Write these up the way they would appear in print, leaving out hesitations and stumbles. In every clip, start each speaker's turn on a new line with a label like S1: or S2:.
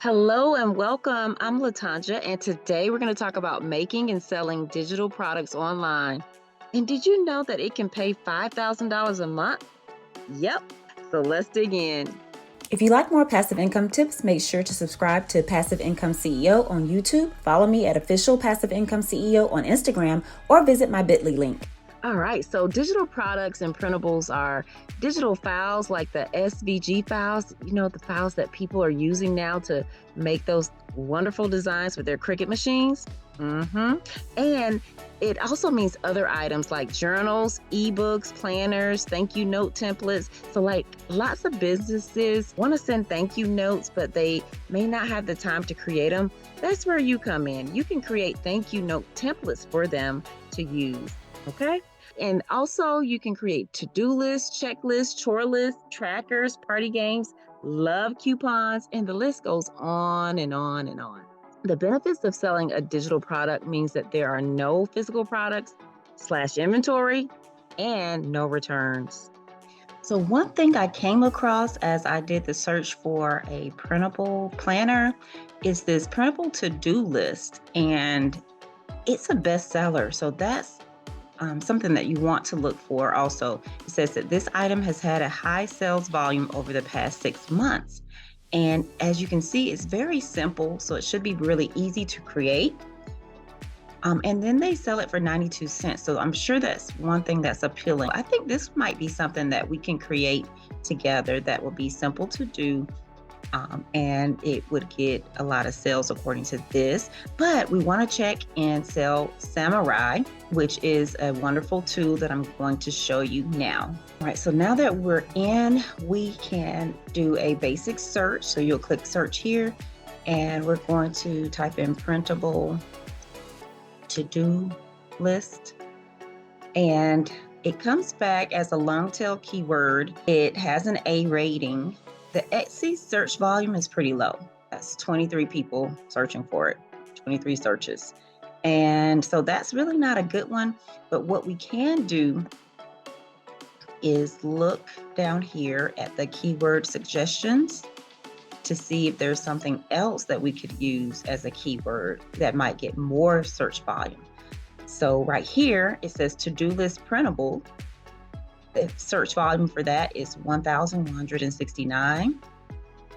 S1: Hello and welcome. I'm Latanja, and today we're going to talk about making and selling digital products online. And did you know that it can pay $5,000 a month? Yep. So let's dig in.
S2: If you like more passive income tips, make sure to subscribe to Passive Income CEO on YouTube, follow me at Official Passive Income CEO on Instagram, or visit my bit.ly link.
S1: All right, so digital products and printables are digital files like the SVG files, the files that people are using now to make those wonderful designs with their Cricut machines. And it also means other items like journals, ebooks, planners, thank you note templates. So, like lots of businesses want to send thank you notes, but they may not have the time to create them. That's where you come in. You can create thank you note templates for them to use. Okay. And also, you can create to-do lists, checklists, chore lists, trackers, party games, love coupons, and the list goes on and on and on. The benefits of selling a digital product means that there are no physical products / inventory and no returns.
S2: So one thing I came across as I did the search for a printable planner is this printable to-do list, and it's a bestseller. So that's something that you want to look for also. It says that this item has had a high sales volume over the past 6 months. And as you can see, it's very simple, so it should be really easy to create. And then they sell it for 92 cents. So I'm sure that's one thing that's appealing. I think this might be something that we can create together that will be simple to do. And it would get a lot of sales according to this. But we want to check and sell Samurai, which is a wonderful tool that I'm going to show you now. All right, so now that we're in, we can do a basic search. So you'll click search here, and we're going to type in printable to-do list. And it comes back as a long tail keyword. It has an A rating. The Etsy search volume is pretty low. That's 23 people searching for it, 23 searches. And so that's really not a good one. But what we can do is look down here at the keyword suggestions to see if there's something else that we could use as a keyword that might get more search volume. So right here, it says to-do list printable. The search volume for that is 1,169.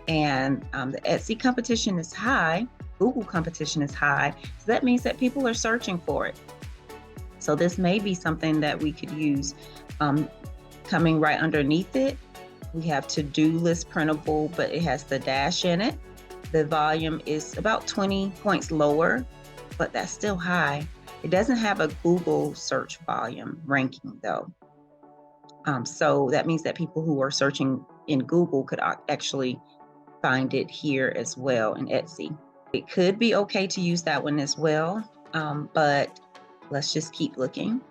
S2: And the Etsy competition is high. Google competition is high. So that means that people are searching for it. So this may be something that we could use. Coming right underneath it, we have to-do list printable, but it has the dash in it. The volume is about 20 points lower, but that's still high. It doesn't have a Google search volume ranking though. So that means that people who are searching in Google could actually find it here as well in Etsy. It could be okay to use that one as well, but let's just keep looking.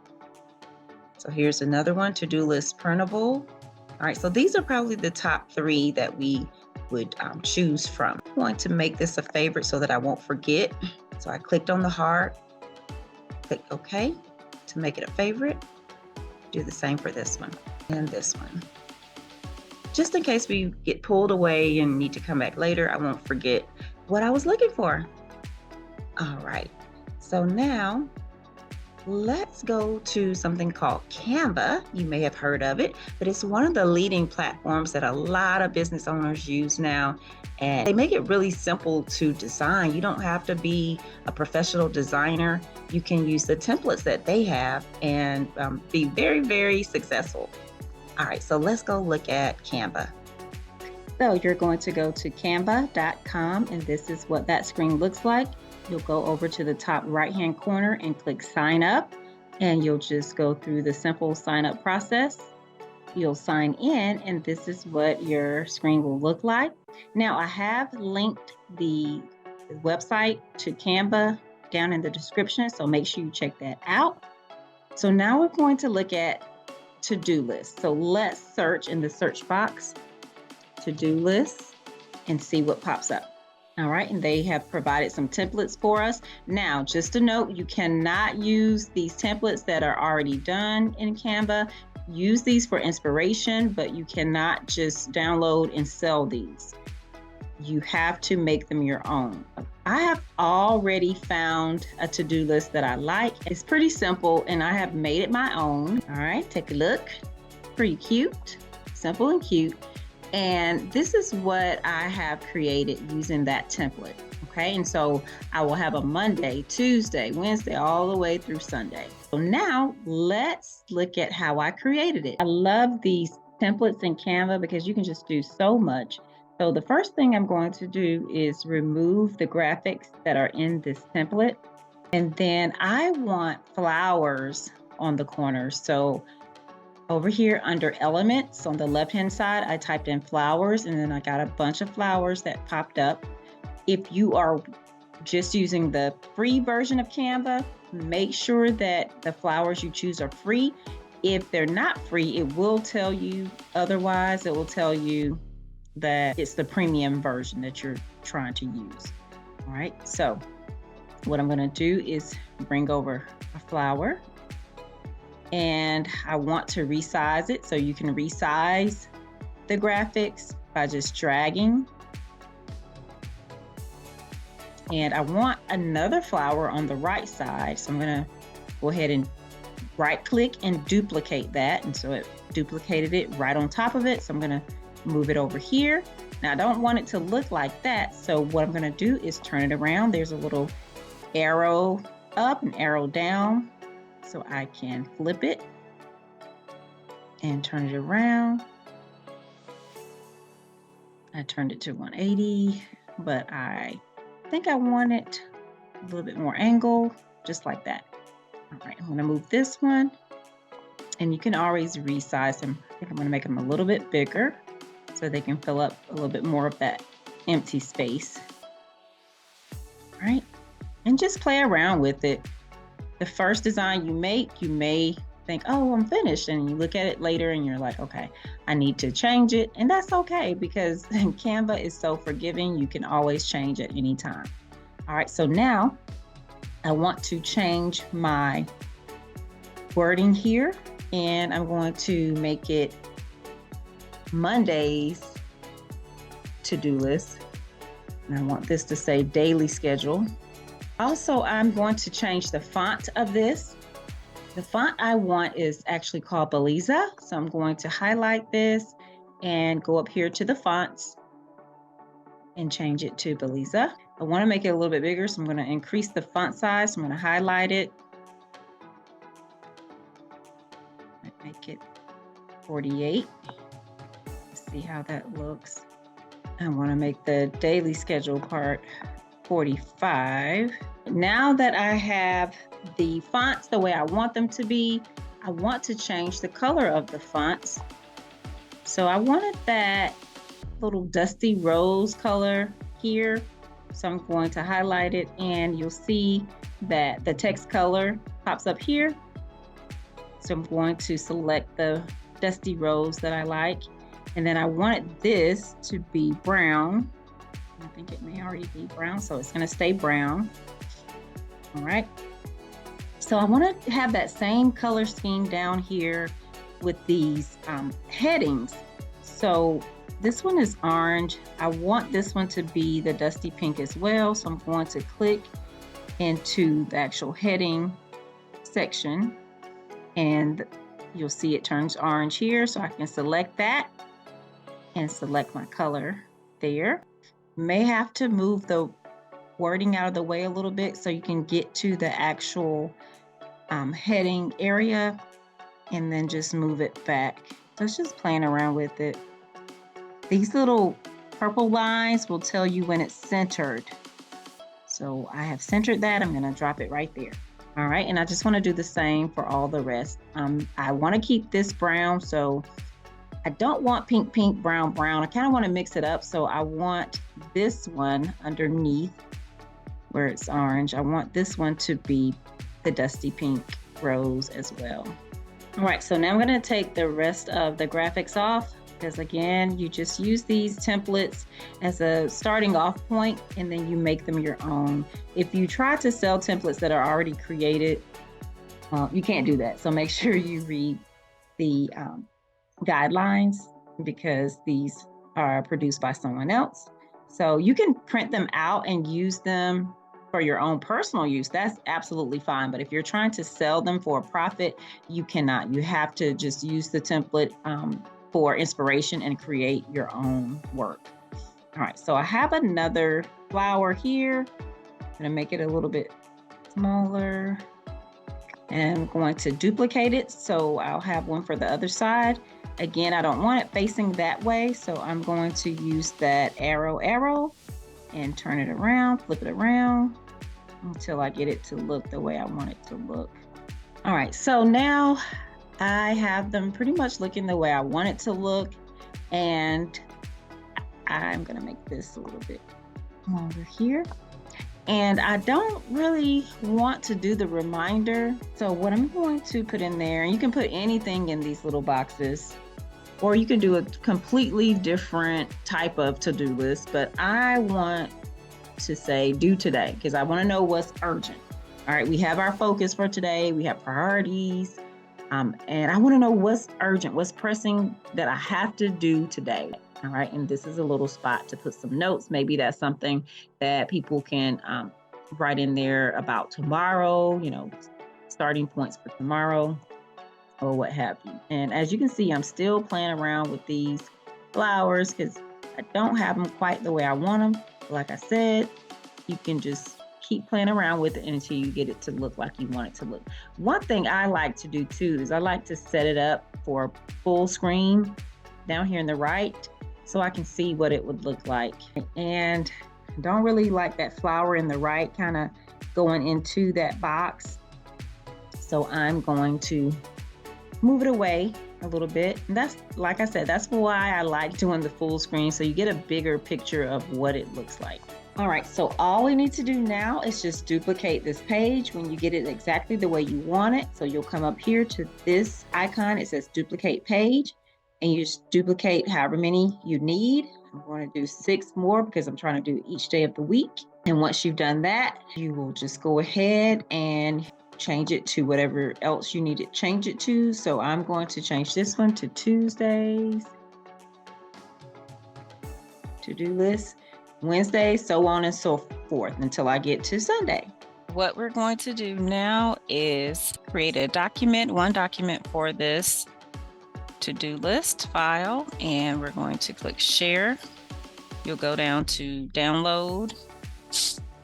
S2: So here's another one, to-do list printable. All right, so these are probably the top 3 that we would choose from. I'm going to make this a favorite so that I won't forget. So I clicked on the heart, click OK to make it a favorite. Do the same for this one and this one. Just in case we get pulled away and need to come back later, I won't forget what I was looking for. All right, so now let's go to something called Canva. You may have heard of it, but it's one of the leading platforms that a lot of business owners use now. And they make it really simple to design. You don't have to be a professional designer. You can use the templates that they have and be very, very successful. All right, so let's go look at Canva. So you're going to go to canva.com, and this is what that screen looks like. You'll go over to the top right-hand corner and click sign up, and you'll just go through the simple sign up process. You'll sign in, and this is what your screen will look like. Now, I have linked the website to Canva down in the description, so make sure you check that out. So now we're going to look at to-do lists. So let's search in the search box, to-do lists, and see what pops up. All right, and they have provided some templates for us. Now, just a note, you cannot use these templates that are already done in Canva. Use these for inspiration, but you cannot just download and sell these. you have to make them your own. I have already found a to-do list that I like. It's pretty simple and I have made it my own. All right, take a look. Pretty cute, simple and cute. And this is what I have created using that template. Okay, and so I will have a Monday, Tuesday, Wednesday, all the way through Sunday. So now let's look at how I created it. I love these templates in Canva because you can just do so much. So the first thing I'm going to do is remove the graphics that are in this template. And then I want flowers on the corners. So over here under elements on the left-hand side, I typed in flowers and then I got a bunch of flowers that popped up. If you are just using the free version of Canva, make sure that the flowers you choose are free. If they're not free, it will tell you otherwise. It will tell you that it's the premium version that you're trying to use. All right, so what I'm gonna do is bring over a flower and I want to resize it. So you can resize the graphics by just dragging. And I want another flower on the right side. So I'm gonna go ahead and right click and duplicate that. And so it duplicated it right on top of it. So I'm gonna move it over here. Now I don't want it to look like that. So what I'm gonna do is turn it around. There's a little arrow up and arrow down. So I can flip it and turn it around. I turned it to 180, but I think I want it a little bit more angle, just like that. All right, I'm gonna move this one and you can always resize them. I think I'm gonna make them a little bit bigger so they can fill up a little bit more of that empty space. All right, and just play around with it. The first design you make, you may think, oh, I'm finished. And you look at it later and you're like, okay, I need to change it. And that's okay because Canva is so forgiving. You can always change at any time. All right, so now I want to change my wording here and I'm going to make it Monday's to-do list. And I want this to say daily schedule. Also, I'm going to change the font of this. The font I want is actually called Beliza. So I'm going to highlight this and go up here to the fonts and change it to Beliza. I want to make it a little bit bigger, so I'm going to increase the font size. So I'm going to highlight it. Make it 48. Let's see how that looks. I want to make the daily schedule part 45. Now that I have the fonts the way I want them to be, I want to change the color of the fonts. So I wanted that little dusty rose color here. So I'm going to highlight it and you'll see that the text color pops up here. So I'm going to select the dusty rose that I like. And then I wanted this to be brown. I think it may already be brown, so it's gonna stay brown. All right. So I wanna have that same color scheme down here with these headings. So this one is orange. I want this one to be the dusty pink as well. So I'm going to click into the actual heading section and you'll see it turns orange here. So I can select that and select my color there. May have to move the wording out of the way a little bit so you can get to the actual heading area and then just move it back. So it's just playing around with it. These little purple lines will tell you when it's centered. So I have centered that. I'm going to drop it right there. All right. And I just want to do the same for all the rest. I want to keep this brown. So I don't want pink, pink, brown, brown. I kind of want to mix it up. So I want this one underneath where it's orange. I want this one to be the dusty pink rose as well. All right, so now I'm going to take the rest of the graphics off because again, you just use these templates as a starting off point and then you make them your own. If you try to sell templates that are already created, you can't do that. So make sure you read the guidelines because these are produced by someone else. So you can print them out and use them for your own personal use. That's absolutely fine. But if you're trying to sell them for a profit, you cannot. You have to just use the template for inspiration and create your own work. All right, so I have another flower here. I'm gonna make it a little bit smaller. And I'm going to duplicate it, so I'll have one for the other side. Again, I don't want it facing that way, so I'm going to use that arrow and turn it around, flip it around until I get it to look the way I want it to look. All right, so now I have them pretty much looking the way I want it to look, and I'm gonna make this a little bit longer here. And I don't really want to do the reminder. So what I'm going to put in there, and you can put anything in these little boxes, or you can do a completely different type of to-do list, but I want to say due today because I want to know what's urgent. All right, we have our focus for today. We have priorities. And I want to know what's urgent, what's pressing that I have to do today. All right, and this is a little spot to put some notes. Maybe that's something that people can write in there about tomorrow, starting points for tomorrow or what have you. And as you can see, I'm still playing around with these flowers because I don't have them quite the way I want them. Like I said, you can just keep playing around with it until you get it to look like you want it to look. One thing I like to do too is I like to set it up for full screen down here in the right, so I can see what it would look like. And don't really like that flower in the right kind of going into that box. So I'm going to move it away a little bit. And that's, like I said, that's why I like doing the full screen, so you get a bigger picture of what it looks like. All right, so all we need to do now is just duplicate this page when you get it exactly the way you want it. So you'll come up here to this icon. It says duplicate page. And you just duplicate however many you need. I'm going to do 6 more because I'm trying to do each day of the week. And once you've done that, you will just go ahead and change it to whatever else you need to change it to. So I'm going to change this one to Tuesdays, to-do list, Wednesdays, so on and so forth until I get to Sunday. What we're going to do now is create a document, one document for this to-do list file, and we're going to click share. You'll go down to download,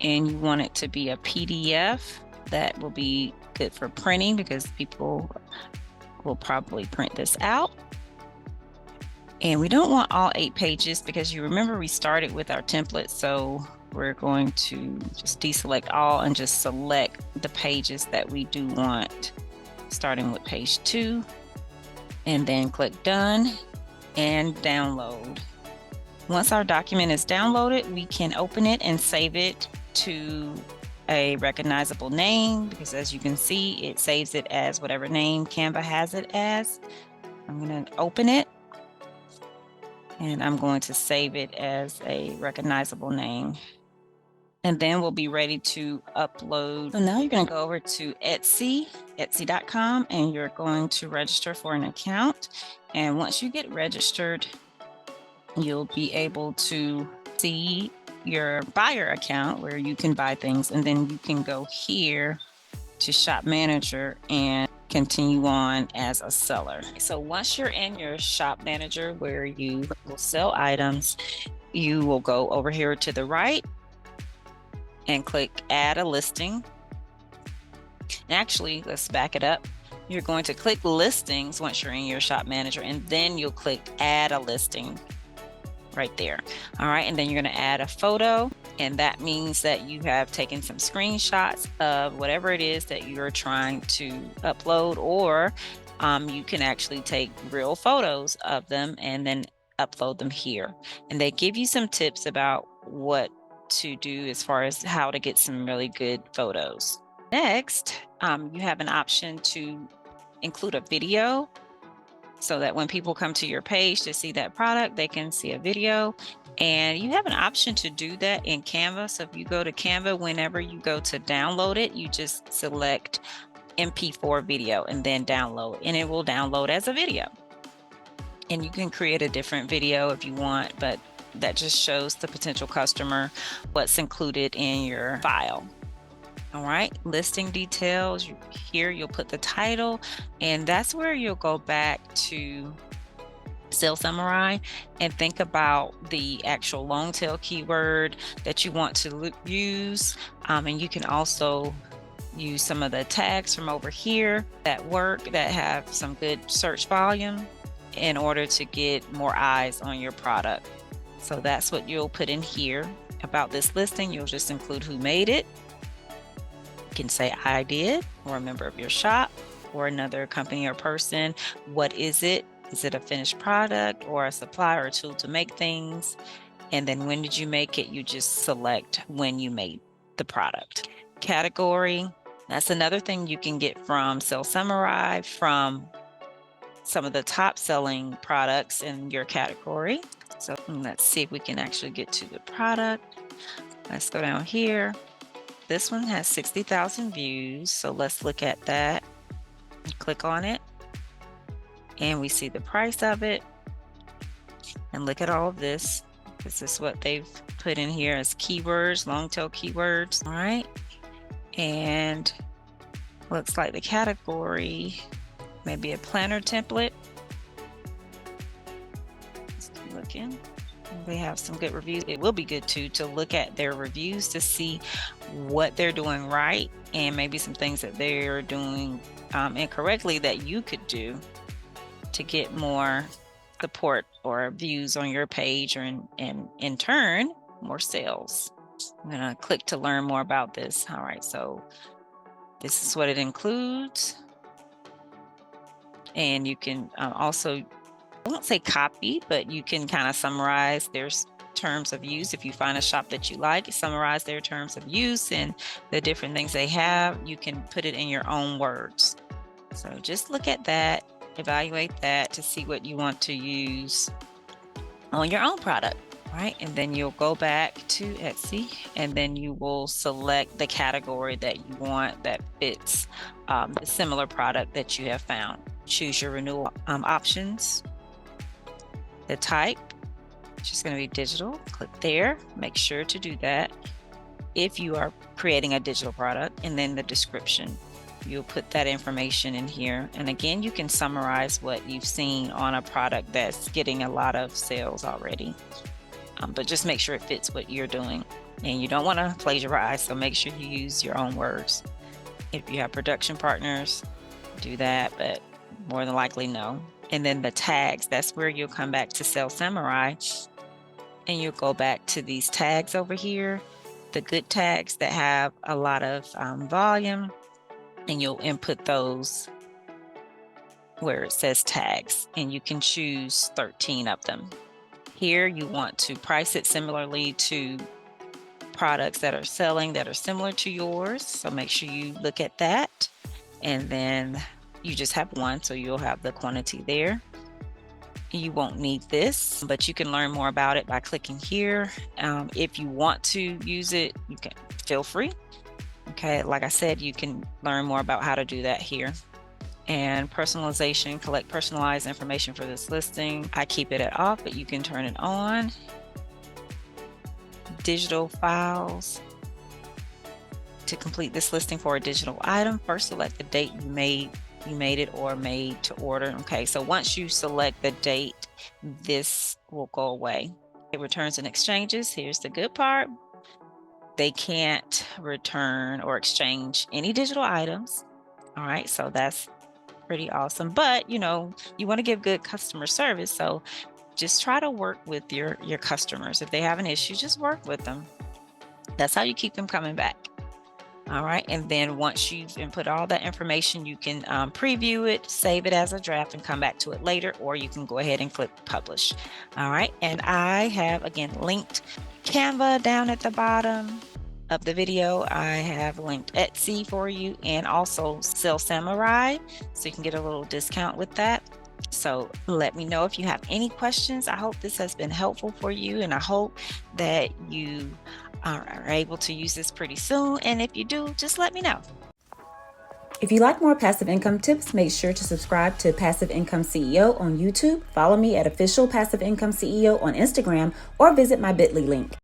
S2: and you want it to be a PDF. That will be good for printing because people will probably print this out. And we don't want all 8 pages because you remember we started with our template, so we're going to just deselect all and just select the pages that we do want, starting with page 2. And then click done and download. Once our document is downloaded, we can open it and save it to a recognizable name because as you can see, it saves it as whatever name Canva has it as. I'm going to open it and I'm going to save it as a recognizable name. And then we'll be ready to upload. So now you're going to go over to etsy.com, and you're going to register for an account. And once you get registered, you'll be able to see your buyer account where you can buy things. And then you can go here to Shop Manager and continue on as a seller. So once you're in your Shop Manager where you will sell items, you will go over here to the right and click add a listing. Actually, let's back it up. You're going to click listings once you're in your Shop Manager, and then you'll click add a listing right there. All right, and then you're going to add a photo, and that means that you have taken some screenshots of whatever it is that you're trying to upload, or you can actually take real photos of them and then upload them here. And they give you some tips about what to do as far as how to get some really good photos. Next, you have an option to include a video so that when people come to your page to see that product, they can see a video. And you have an option to do that in Canva. So if you go to Canva, whenever you go to download it, you just select MP4 video and then download, and it will download as a video. And you can create a different video if you want, but
S3: that just shows the potential customer what's included in your file. All right, listing details. Here you'll put the title, and that's where you'll go back to Sales Samurai and think about the actual long tail keyword that you want to use. And you can also use some of the tags from over here that work, that have some good search volume in order to get more eyes on your product. So that's what you'll put in here. About this listing, you'll just include who made it. You can say I did, or a member of your shop, or another company or person. What is it? Is it a finished product or a supply or a tool to make things? And then when did you make it? You just select when you made the product. Category, that's another thing you can get from Sales Samurai, from some of the top selling products in your category. So let's see if we can actually get to the product. Let's go down here. This one has 60,000 views. So let's look at that. Click on it. And we see the price of it. And look at all of this. This is what they've put in here as keywords, long tail keywords. All right. And looks like the category, maybe a planner template. Let's keep looking. They have some good reviews. It will be good too to look at their reviews to see what they're doing right and maybe some things that they're doing incorrectly that you could do to get more support or views on your page, or in turn, more sales. I'm gonna click to learn more about this. All right, so this is what it includes. And you can also, I won't say copy, but you can kind of summarize their terms of use. If you find a shop that you like, summarize their terms of use and the different things they have. You can put it in your own words. So just look at that, evaluate that to see what you want to use on your own product, right? And then you'll go back to Etsy, and then you will select the category that you want that fits the similar product that you have found. Choose your renewal options. The type, which is going to be digital. Click there. Make sure to do that if you are creating a digital product. And then the description. You'll put that information in here. And again, you can summarize what you've seen on a product that's getting a lot of sales already. But just make sure it fits what you're doing. And you don't want to plagiarize, so make sure you use your own words. If you have production partners, do that, but more than likely no. And then the tags, that's where you'll come back to Sales Samurai, and you'll go back to these tags over here, the good tags that have a lot of volume, and you'll input those where it says tags, and you can choose 13 of them. Here you want to price it similarly to products that are selling that are similar to yours. So make sure you look at that. And then you just have one, so you'll have the quantity there. You won't need this, but you can learn more about it by clicking here. If you want to use it, you can feel free. Okay, like I said, you can learn more about how to do that here. And personalization, collect personalized information for this listing. I keep it at off, but you can turn it on. Digital files. To complete this listing for a digital item, first select the date you made it or made to order. Okay, so once you select the date, this will go away. It returns and exchanges. Here's the good part. They can't return or exchange any digital items. All right, so that's pretty awesome. But you know, you want to give good customer service, so just try to work with your customers. If they have an issue, just work with them. That's how you keep them coming back. All right, and then once you've input all that information, you can preview it, save it as a draft, and come back to it later, or you can go ahead and click publish. All right, and I have again linked Canva down at the bottom of the video. I have linked Etsy for you, and also Sales Samurai, so you can get a little discount with that. So let me know if you have any questions. I hope this has been helpful for you, and I hope that you are able to use this pretty soon. And if you do, just let me know.
S4: If you like more passive income tips, make sure to subscribe to Passive Income CEO on YouTube, follow me at Official Passive Income CEO on Instagram, or visit my bit.ly link.